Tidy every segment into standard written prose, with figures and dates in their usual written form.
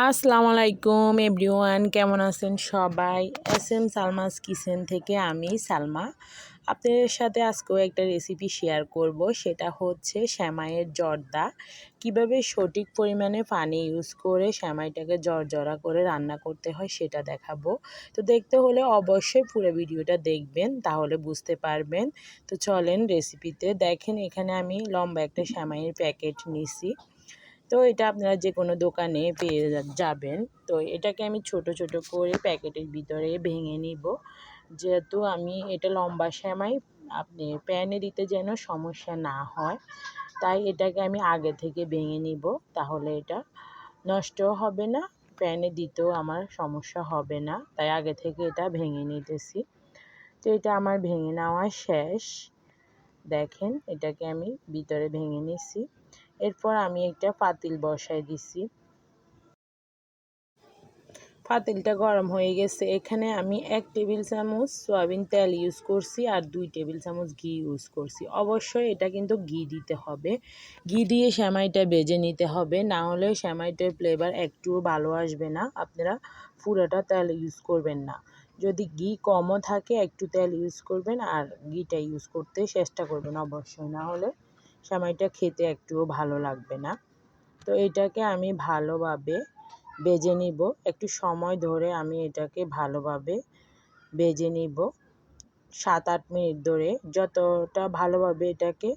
আসসালামু আলাইকুম এভরিওয়ান, কেমন আছেন সবাই? সালমাস কিচেন থেকে আমি সালমা আপনাদের সাথে আজকেও একটা রেসিপি শেয়ার করব। সেটা হচ্ছে সেমাইয়ের জর্দা। কিভাবে সঠিক পরিমাণে পানি ইউজ করে সেমাইটাকে জর্জরা করে রান্না করতে হয় সেটা দেখাবো। তো দেখতে হলে অবশ্যই পুরো ভিডিওটা দেখবেন, তাহলে বুঝতে পারবেন। তো চলেন রেসিপিতে। দেখেন এখানে আমি লম্বা একটা সেমাইয়ের প্যাকেট নিছি। তো এটা আপনারা যে কোনো দোকানে পেয়ে যাবেন। তো এটাকে আমি ছোট ছোট করে প্যাকেটের ভিতরে ভেঙে নিব। যেহেতু আমি এটা লম্বা সেমাই, আপনি প্যানে দিতে যেন সমস্যা না হয়, তাই এটাকে আমি আগে থেকে ভেঙে নিব। তাহলে এটা নষ্টও হবে না, প্যানে দিতেও আমার সমস্যা হবে না, তাই আগে থেকে এটা ভেঙে নিতেছি। তো এটা আমার ভেঙে নেওয়া শেষ। দেখেন এটাকে আমি ভিতরে ভেঙে নিছি। এরপর আমি একটা পাতিল বসাই দিছি। পাতিলটা গরম হয়ে গেছে। এখানে আমি 1 টেবিল চামচ সয়াবিন তেল ইউজ করছি আর 2 টেবিল চামচ ঘি ইউজ করছি। অবশ্যই এটা কিন্তু ঘি দিতে হবে। ঘি দিয়ে সেমাইটা ভেজে নিতে হবে, না হলে সেমাইটার ফ্লেভার একটুও ভালো আসবে না। আপনারা পুরোটা তেল ইউজ করবেন না। যদি ঘি কমও থাকে একটু তেল ইউজ করবেন, আর ঘিটা ইউজ করতে চেষ্টা করবেন অবশ্যই, না হলে সেমাইটা খেতে একটুও ভালো লাগবে না। তো এটাকে আমি ভালোভাবে ভেজে নিব। একটু সময় ধরে আমি এটাকে ভালোভাবে ভেজে নিব, 7-8 মিনিট ধরে। যতটা ভালোভাবে এটাকে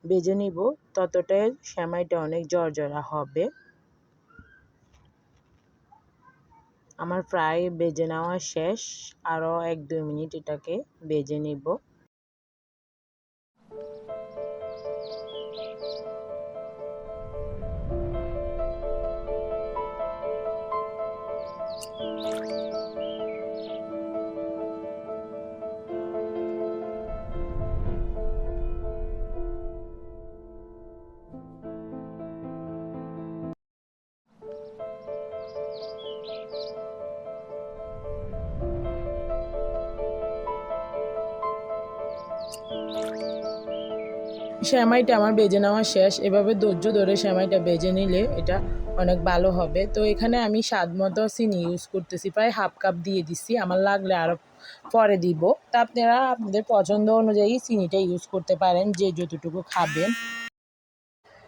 ভেজে নিব ততটাই সেমাইটা অনেক জর্জরা হবে। আমার প্রায় ভেজে নেওয়া শেষ, আরও 1-2 মিনিট এটাকে ভেজে নিব। সেমাইটা আমার ভেজে নেওয়া শেষ। এভাবে ধৈর্য ধরে সেমাইটা ভেজে নিলে এটা অনেক ভালো হবে। তো এখানে আমি স্বাদ মতো চিনি ইউজ করতেছি, প্রায় হাফ কাপ দিয়ে দিচ্ছি। আমার লাগলে আরও পরে দিব। তা আপনারা আপনাদের পছন্দ অনুযায়ী চিনিটা ইউজ করতে পারেন, যে যতটুকু খাবেন।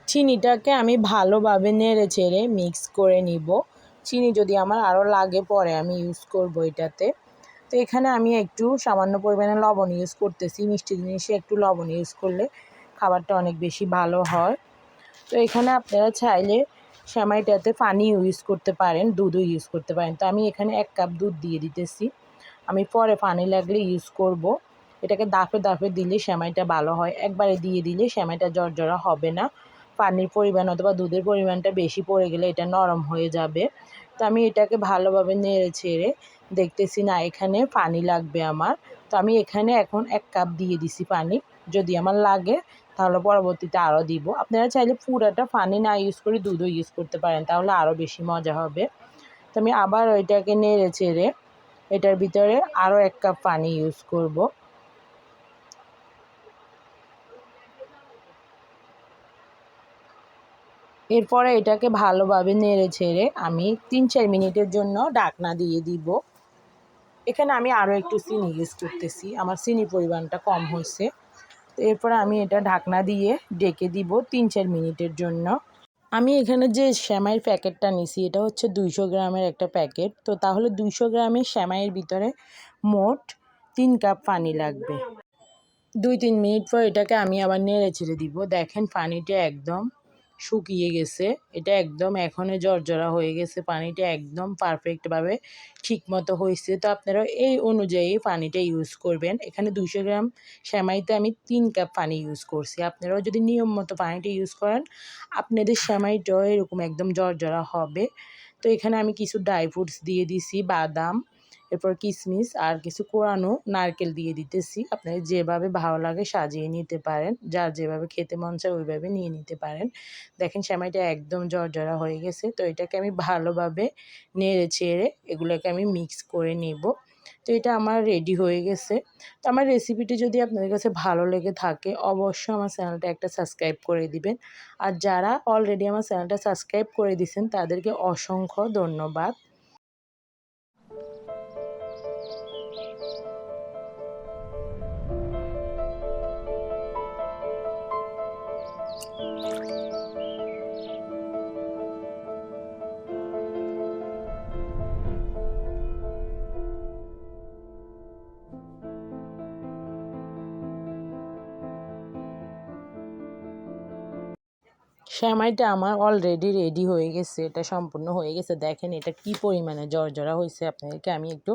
চিনিটাকে আমি ভালোভাবে নেড়ে চেড়ে মিক্স করে নিব। চিনি যদি আমার আরও লাগে পরে আমি ইউজ করব এটাতে। তো এখানে আমি একটু সামান্য পরিমাণে লবণ ইউজ করতেছি। মিষ্টি জিনিসে একটু লবণ ইউজ করলে খাবারটা অনেক বেশি ভালো হয়। তো এখানে আপনারা চাইলে সেমাইটাতে পানি ইউজ করতে পারেন, দুধও ইউজ করতে পারেন। তো আমি এখানে 1 কাপ দুধ দিয়ে দিতেছি। আমি পরে পানি লাগলে ইউজ করব। এটাকে দাফে দাফে দিলে সেমাইটা ভালো হয়। একবারে দিয়ে দিলে সেমাইটা জর্জরা হবে না। পানির পরিমাণ অথবা দুধের পরিমাণটা বেশি পড়ে গেলে এটা নরম হয়ে যাবে। তো আমি এটাকে ভালোভাবে নেড়ে ছেড়ে দেখতেছি না এখানে পানি লাগবে আমার। তো আমি এখানে এখন 1 কাপ দিয়ে দিছি পানি। যদি আমার লাগে তাহলে পরবর্তীতে আরও দিব। আপনারা চাইলে পুরাটা পানি না ইউজ করে দুধও ইউজ করতে পারেন, তাহলে আরও বেশি মজা হবে। তো আমি আবার ওইটাকে নেড়ে চেড়ে এটার ভিতরে আরও 1 কাপ পানি ইউজ করব। এরপরে এটাকে ভালোভাবে নেড়ে ছেড়ে আমি 3-4 মিনিটের জন্য ঢাকনা দিয়ে দিব। এখানে আমি আরও একটু চিনি ইউজ করতেছি, আমার চিনির পরিমাণটা কম হয়েছে। তো এরপরে আমি এটা ঢাকনা দিয়ে ঢেকে দিব 3-4 মিনিটের জন্য। আমি এখানে যে সেমাইয়ের প্যাকেটটা নিছি এটা হচ্ছে 200 গ্রামের একটা প্যাকেট। তো তাহলে 200 গ্রামের সেমাইয়ের ভিতরে মোট 3 কাপ পানি লাগবে। 2-3 মিনিট পর এটাকে আমি আবার নেড়ে ছেড়ে দিব। দেখেন পানিটা একদম শুকিয়ে গেছে, এটা একদম এখনই জর্জরা হয়ে গেছে। পানিটা একদম পারফেক্টভাবে ঠিক মতো হয়েছে। তো আপনারা এই অনুযায়ী পানিটা ইউজ করবেন। এখানে 200 গ্রাম সেমাইতে আমি 3 কাপ পানি ইউজ করছি। আপনারাও যদি নিয়ম মতো পানিটা ইউজ করেন আপনাদের সেমাইটাও এরকম একদম জর্জরা হবে। তো এখানে আমি কিছু ড্রাই ফ্রুটস দিয়ে দিছি, বাদাম, এরপর কিশমিশ আর কিছু কোরানো নারকেল দিয়ে দিতেছি। আপনাদের যেভাবে ভালো লাগে সাজিয়ে নিতে পারেন, যার যেভাবে খেতে মন চায় ওইভাবে নিয়ে নিতে পারেন। দেখেন সেমাইটা একদম জর্জরা হয়ে গেছে। তো এটাকে আমি ভালোভাবে নেড়ে চেড়ে এগুলোকে আমি মিক্স করে নেব। তো এটা আমার রেডি হয়ে গেছে। তো আমার রেসিপিটি যদি আপনাদের কাছে ভালো লেগে থাকে অবশ্যই আমার চ্যানেলটা একটা সাবস্ক্রাইব করে দিবেন। আর যারা অলরেডি আমার চ্যানেলটা সাবস্ক্রাইব করে দিয়েছেন তাদেরকে অসংখ্য ধন্যবাদ। সেমাইটা আমার অলরেডি রেডি হয়ে গেছে, এটা সম্পূর্ণ হয়ে গেছে। দেখেন এটা কি পরিমাণে জর্জরা হয়েছে, আপনাদেরকে আমি একটু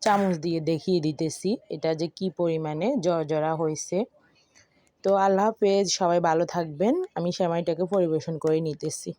চামচ দিয়ে দেখিয়ে দিতেছি এটা যে কি পরিমাণে জর্জরা হয়েছে। তো আল্লাহ হাফেজ, সবাই ভালো থাকবেন। আমি সেমাইটাকে পরিবেশন করে নিতেছি।